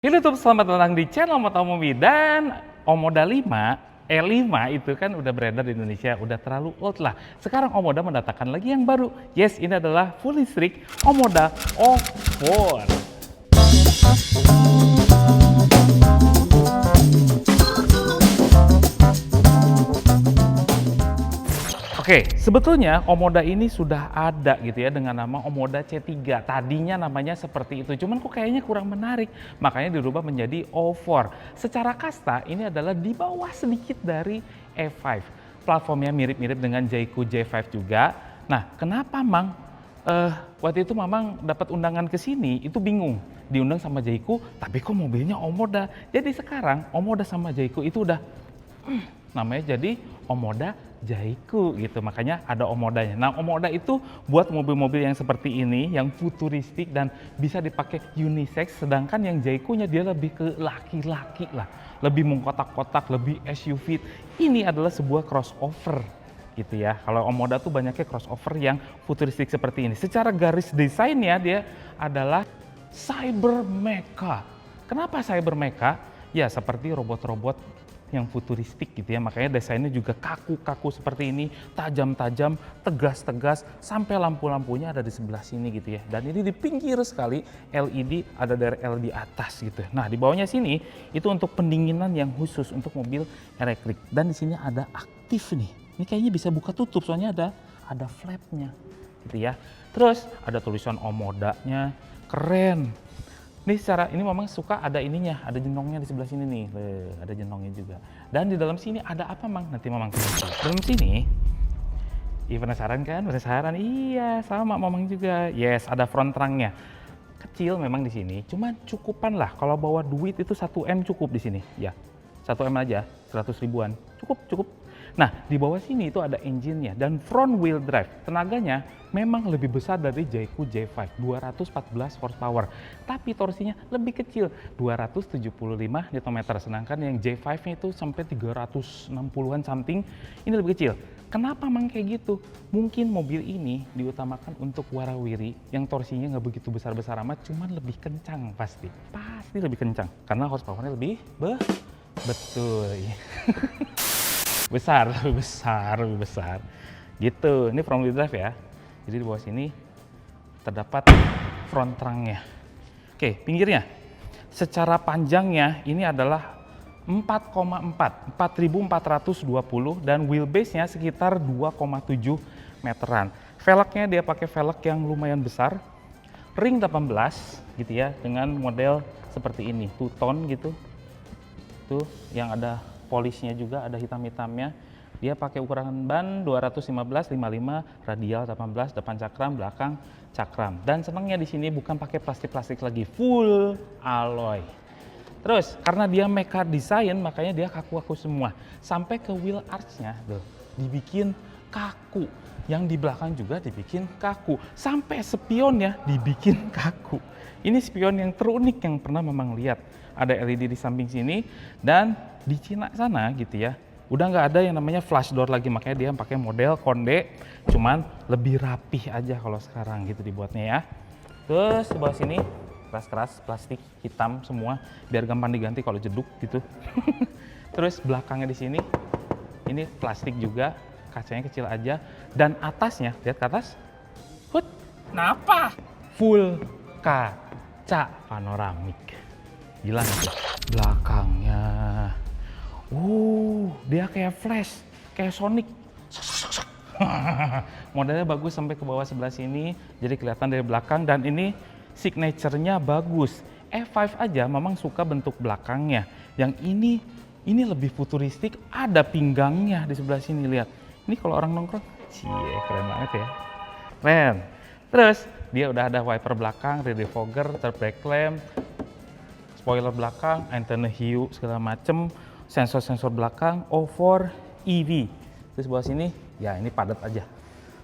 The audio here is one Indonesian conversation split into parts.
Halo YouTube, selamat datang di channel Motomobi dan Omoda 5, E5 itu kan udah beredar di Indonesia, udah terlalu old lah. Sekarang Omoda mendatangkan lagi yang baru. Yes, ini adalah full listrik Omoda O4. Oke, sebetulnya Omoda ini sudah ada gitu ya dengan nama Omoda C3. Tadinya namanya seperti itu, cuman kok kayaknya kurang menarik. Makanya dirubah menjadi O4. Secara kasta ini adalah di bawah sedikit dari E5. Platformnya mirip-mirip dengan Jayco J5 juga. Nah, kenapa Mang? Waktu itu Mamang dapat undangan ke sini, itu bingung. Diundang sama Jayco, tapi kok mobilnya Omoda. Jadi sekarang Omoda sama Jayco itu udah namanya jadi Omoda Jayco gitu, makanya ada Omodanya. Nah, Omoda itu buat mobil-mobil yang seperti ini, yang futuristik dan bisa dipakai unisex, sedangkan yang Jayco-nya dia lebih ke laki-laki lah, lebih mengkotak-kotak, lebih SUV. Ini adalah sebuah crossover gitu ya. Kalau Omoda tuh banyaknya crossover yang futuristik seperti ini. Secara garis desainnya dia adalah cyber mecha. Kenapa cyber mecha? Ya seperti robot-robot yang futuristik gitu ya, makanya desainnya juga kaku-kaku seperti ini, tajam-tajam, tegas-tegas, sampai lampu-lampunya ada di sebelah sini gitu ya. Dan ini di pinggir sekali LED, ada dari LED atas gitu. Nah, di bawahnya sini itu untuk pendinginan yang khusus untuk mobil elektrik. Dan di sini ada aktif nih. Ini kayaknya bisa buka tutup soalnya ada flapnya gitu ya. Terus ada tulisan Omodanya, keren. Ini memang suka ada ininya, ada jenongnya di sebelah sini nih. Ada jenongnya juga. Dan di dalam sini ada apa, Mang? Nanti Mamang tunjuk. Dalam sini, iya penasaran kan? Penasaran? Iya, sama Mamang juga. Yes, ada front trunk-nya. Kecil memang di sini, cuman cukupan lah. Kalau bawa duit itu 1 M cukup di sini. Ya, 1 M aja, 100 ribuan. Cukup. Nah, di bawah sini itu ada engine-nya dan front wheel drive. Tenaganya memang lebih besar dari Jayco J5, 214 horsepower. Tapi torsinya lebih kecil, 275 Nm. Sedangkan yang J5-nya itu sampai 360-an something, ini lebih kecil. Kenapa Mang kayak gitu? Mungkin mobil ini diutamakan untuk warawiri yang torsinya nggak begitu besar-besar amat, cuman lebih kencang pasti. Pasti lebih kencang, karena horsepower-nya lebih betul. lebih besar gitu. Ini front wheel drive ya, jadi di bawah sini terdapat front trunk-nya. Oke, pinggirnya secara panjangnya ini adalah 4,4 dan wheelbase-nya sekitar 2,7 meteran. Velgnya dia pakai velg yang lumayan besar, ring 18 gitu ya, dengan model seperti ini, two-tone gitu. Tuh yang ada polishnya juga, ada hitam-hitamnya. Dia pakai ukuran ban 215/55, radial 18, depan cakram, belakang cakram. Dan senangnya di sini bukan pakai plastik-plastik lagi, full alloy. Terus karena dia mecha design, makanya dia kaku-kaku semua. Sampai ke wheel arch-nya tuh dibikin kaku. Yang di belakang juga dibikin kaku. Sampai spionnya dibikin kaku. Ini spion yang terunik yang pernah Mamang lihat. Ada LED di samping sini, dan di Cina sana gitu ya, udah nggak ada yang namanya flash door lagi, makanya dia pakai model konde, cuman lebih rapih aja kalau sekarang gitu dibuatnya ya. Terus di bawah sini keras-keras plastik hitam semua, biar gampang diganti kalau jeduk gitu. Terus belakangnya di sini ini plastik juga, kacanya kecil aja, dan atasnya lihat ke atas, kenapa? Full kaca panoramik. Gila nih belakangnya. Dia kayak flash, kayak Sonic. Modelnya bagus sampai ke bawah sebelah sini, jadi kelihatan dari belakang, dan ini signature-nya bagus. E5 aja memang suka bentuk belakangnya. Yang ini lebih futuristik, ada pinggangnya di sebelah sini, lihat. Ini kalau orang nongkrong, keren banget ya. Keren. Terus dia udah ada wiper belakang, rear defogger, third brake lamp, spoiler belakang, antena hiu segala macem, sensor-sensor belakang, O4 EV. Terus bawah sini, ya ini padat aja,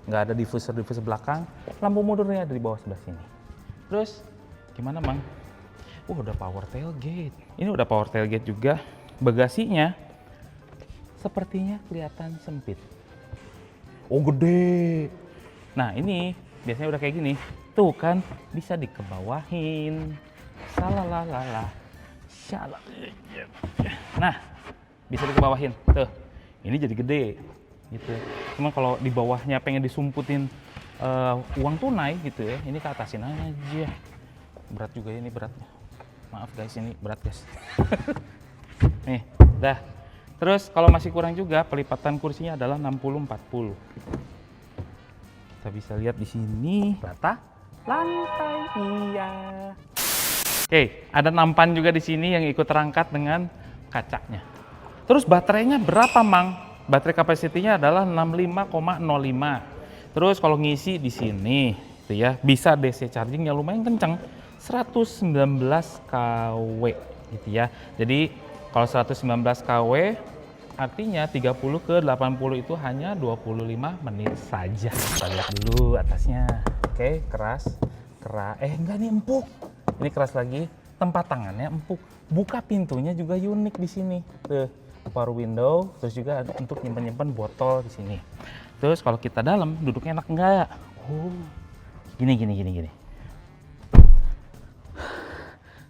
nggak ada diffuser belakang. Lampu mundurnya ada di bawah sebelah sini. Terus gimana Mang? Udah power tailgate. Ini udah power tailgate juga. Bagasinya sepertinya kelihatan sempit. Gede. Nah ini biasanya udah kayak gini. Tuh kan bisa dikebawahin. Salalalala. Salah. Nah, bisa dikebawahin. Tuh, ini jadi gede. Gitu. Cuma kalau di bawahnya pengen disumputin uang tunai gitu ya, ini ke atasin aja. Berat juga ini beratnya. Maaf guys, ini berat guys. Nih, dah. Terus kalau masih kurang juga, pelipatan kursinya adalah 60-40. Kita bisa lihat di sini rata lantai. Iya. Oke, ada nampan juga di sini yang ikut terangkat dengan kacanya. Terus baterainya berapa, Mang? Baterai kapasitinya adalah 65,05. Terus kalau ngisi di sini, gitu ya, bisa DC charging yang lumayan kenceng, 119 kW, gitu ya. Jadi kalau 119 kW, artinya 30 ke 80 itu hanya 25 menit saja. Kita lihat dulu atasnya. Oke, keras. Enggak, nih empuk. Ini keras lagi. Tempat tangannya empuk. Buka pintunya juga unik di sini. Tuh, power window, terus juga ada untuk nyimpan-nyimpan botol di sini. Terus kalau kita dalam, duduknya enak enggak? Oh, gini.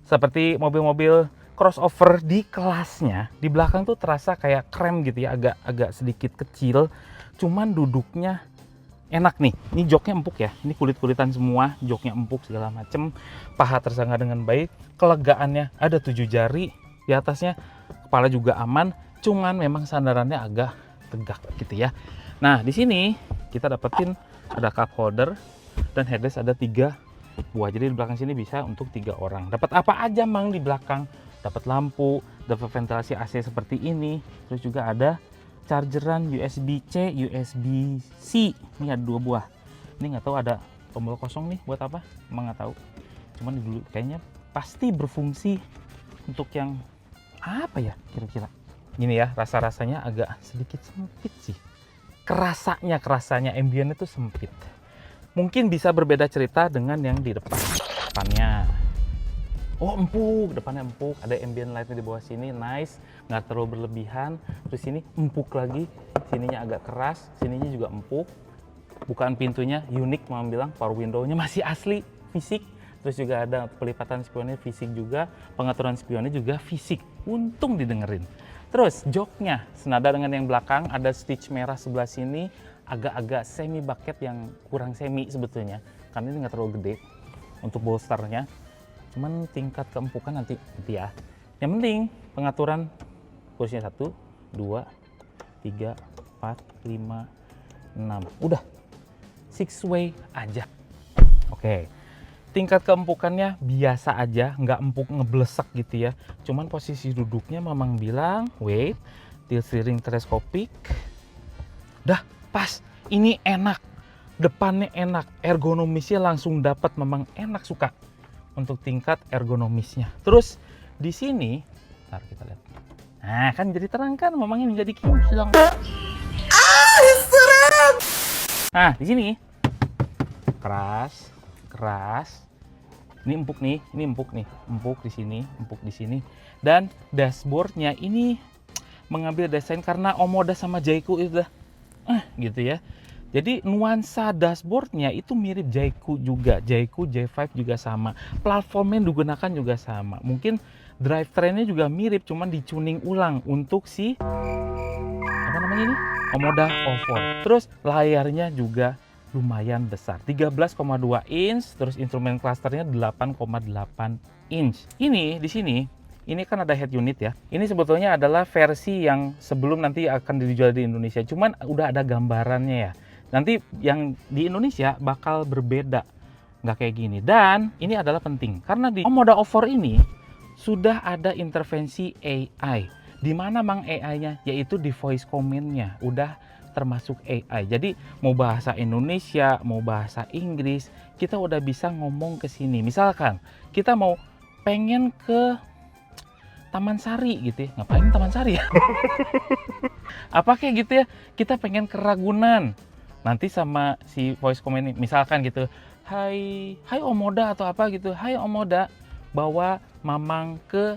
Seperti mobil-mobil crossover di kelasnya, di belakang tuh terasa kayak krem gitu ya, agak sedikit kecil. Cuman duduknya enak nih. Ini joknya empuk ya. Ini kulit-kulitan semua, joknya empuk segala macem. Paha tersangga dengan baik. Kelegaannya ada 7 jari di atasnya. Kepala juga aman. Cuman memang sandarannya agak tegak gitu ya. Nah, di sini kita dapetin ada cup holder dan headrest ada 3 buah. Jadi di belakang sini bisa untuk 3 orang. Dapat apa aja, Mang, di belakang? Dapat lampu, dapat ventilasi AC seperti ini. Terus juga ada chargeran USB-C, USB-C. Ini ada 2 buah. Ini nggak tahu ada tombol kosong nih buat apa? Emang nggak tahu. Cuman dulu kayaknya pasti berfungsi untuk yang apa ya kira-kira. Gini ya, rasa-rasanya agak sedikit sempit sih. Kerasanya ambient itu sempit. Mungkin bisa berbeda cerita dengan yang di depannya. Oh, empuk, depannya empuk, ada ambient lightnya di bawah sini, nice, nggak terlalu berlebihan. Terus ini empuk lagi, sininya agak keras, sininya juga empuk. Bukaan pintunya unik, Mama bilang, power window-nya masih asli, fisik. Terus juga ada pelipatan spionnya fisik juga, pengaturan spionnya juga fisik. Untung didengerin. Terus joknya senada dengan yang belakang, ada stitch merah sebelah sini, agak-agak semi bucket yang kurang semi sebetulnya, karena ini nggak terlalu gede untuk bolsternya. Cuman tingkat keempukan nanti ya. Yang penting pengaturan kursinya 1, 2, 3, 4, 5, 6. Udah 6 way aja. Oke. Tingkat keempukannya biasa aja, nggak empuk ngeblesak gitu ya. Cuman posisi duduknya Mamang bilang, wait, tilt steering teleskopik. Dah pas, ini enak. Depannya enak, ergonomisnya langsung dapat, Mamang enak suka untuk tingkat ergonomisnya. Terus di sini, ntar kita lihat. Nah, kan jadi terang kan, Mamang ini jadi kinclong. Nah, di sini keras. Ini empuk nih, empuk di sini. Dan dashboardnya ini mengambil desain karena Omoda sama Jayco itu udah gitu ya. Jadi nuansa dashboardnya itu mirip Jayco juga, Jayco J5 juga sama. Platformnya digunakan juga sama. Mungkin drivetrainnya juga mirip, cuman dicuning ulang untuk si apa namanya ini? Omoda O4. Terus layarnya juga lumayan besar, 13,2 inch, terus instrumen clusternya 8,8 inch. Ini di sini, ini kan ada head unit ya. Ini sebetulnya adalah versi yang sebelum nanti akan dijual di Indonesia. Cuman udah ada gambarannya ya. Nanti yang di Indonesia bakal berbeda, nggak kayak gini. Dan ini adalah penting karena di Omoda O4 ini sudah ada intervensi AI. Di mana Mang AI-nya? Yaitu di voice command-nya udah termasuk AI. Jadi mau bahasa Indonesia, mau bahasa Inggris, kita udah bisa ngomong ke sini. Misalkan kita mau pengen ke Taman Sari gitu ya. Ngapain Taman Sari ya? Apa kayak gitu ya? Kita pengen ke Ragunan. Nanti sama si voice command misalkan gitu, hai Omoda atau apa gitu. Hai Omoda, bawa Mamang ke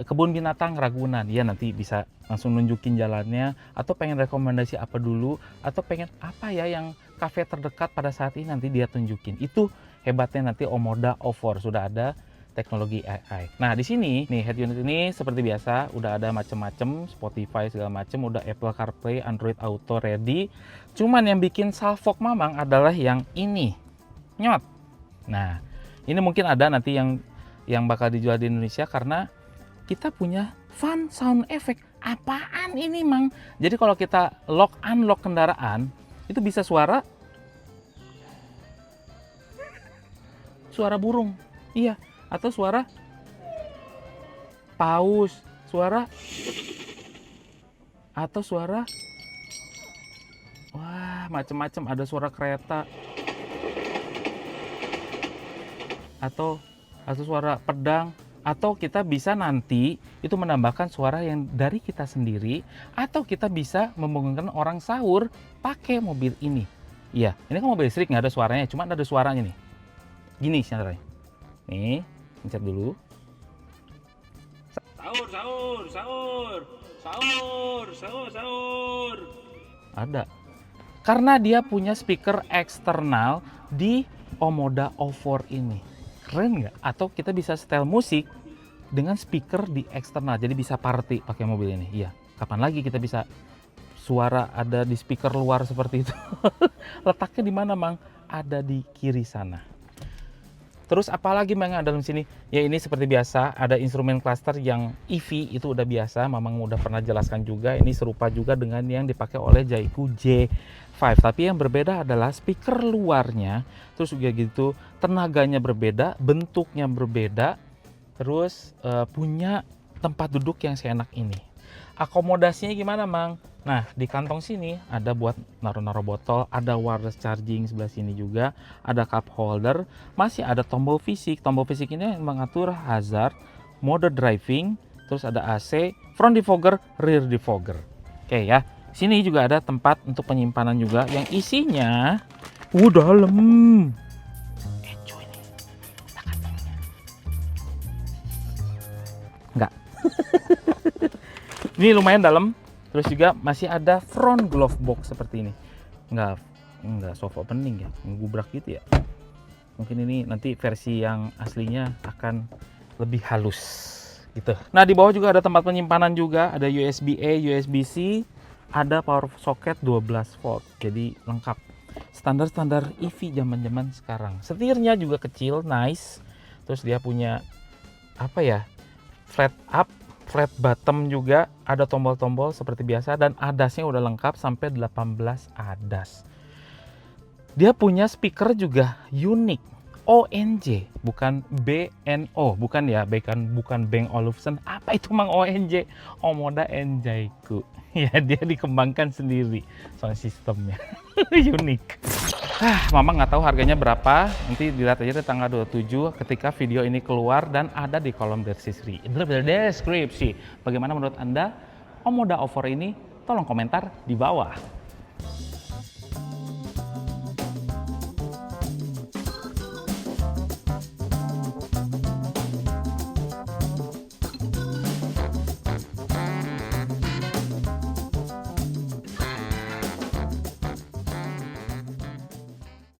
kebun binatang Ragunan. Ya nanti bisa langsung nunjukin jalannya, atau pengen rekomendasi apa dulu, atau pengen apa ya yang kafe terdekat pada saat ini, nanti dia tunjukin. Itu hebatnya nanti Omoda O4, sudah ada teknologi AI. Nah, di sini nih head unit ini seperti biasa udah ada macem-macem, Spotify segala macem, udah Apple CarPlay, Android Auto ready. Cuman yang bikin salfok mamang adalah yang ini. Nyot. Nah, ini mungkin ada nanti yang bakal dijual di Indonesia karena kita punya fun sound effect. Apaan ini, Mang? Jadi kalau kita lock unlock kendaraan, itu bisa suara burung. Iya, atau suara paus, atau suara wah, macem-macem, ada suara kereta atau suara pedang, atau kita bisa nanti itu menambahkan suara yang dari kita sendiri, atau kita bisa membangunkan orang sahur pakai mobil ini. Iya, ini kan mobil listrik nggak ada suaranya, cuma ada suaranya nih. Gini caranya. Nih, pencet dulu. Sahur, sahur, sahur, sahur, sahur, sahur. Ada. Karena dia punya speaker eksternal di Omoda O4 ini. Keren nggak? Atau kita bisa setel musik dengan speaker di eksternal. Jadi bisa party pakai mobil ini. Iya. Kapan lagi kita bisa suara ada di speaker luar seperti itu? Letaknya di mana, Mang? Ada di kiri sana. Terus apalagi Mang ada dalam sini? Ya ini seperti biasa, ada instrumen cluster yang EV itu udah biasa, Mamang udah pernah jelaskan juga. Ini serupa juga dengan yang dipakai oleh Jayco J5. Tapi yang berbeda adalah speaker luarnya, terus juga gitu tenaganya berbeda, bentuknya berbeda, terus punya tempat duduk yang seenak ini. Akomodasinya gimana, Mang? Nah, di kantong sini ada buat naruh-naruh botol, ada wireless charging sebelah sini juga, ada cup holder, masih ada tombol fisik. Tombol fisik ini mengatur hazard, mode driving, terus ada AC, front defogger, rear defogger. Oke ya, sini juga ada tempat untuk penyimpanan juga yang isinya dalam. Cuy nih, kantongnya. Enggak. Ini lumayan dalam. Terus juga masih ada front glove box seperti ini. Enggak soft opening ya, ngegubrak gitu ya. Mungkin ini nanti versi yang aslinya akan lebih halus gitu. Nah, di bawah juga ada tempat penyimpanan juga, ada USB-A, USB-C, ada power socket 12 volt. Jadi lengkap. Standar-standar EV zaman-zaman sekarang. Setirnya juga kecil, nice. Terus dia punya apa ya? Flat up, flat bottom juga, ada tombol-tombol seperti biasa, dan adasnya udah lengkap sampai 18 adas. Dia punya speaker juga unik, ONJ, bukan BNO, bukan ya, bukan Bang Olufsen. Apa itu Mang ONJ? Omoda and Jayco. Ya, dia dikembangkan sendiri sound sistemnya. Unik. Mama nggak tahu harganya berapa, nanti dilihat aja di tanggal 27 ketika video ini keluar dan ada di kolom deskripsi. Bagaimana menurut Anda Omoda O4 ini? Tolong komentar di bawah.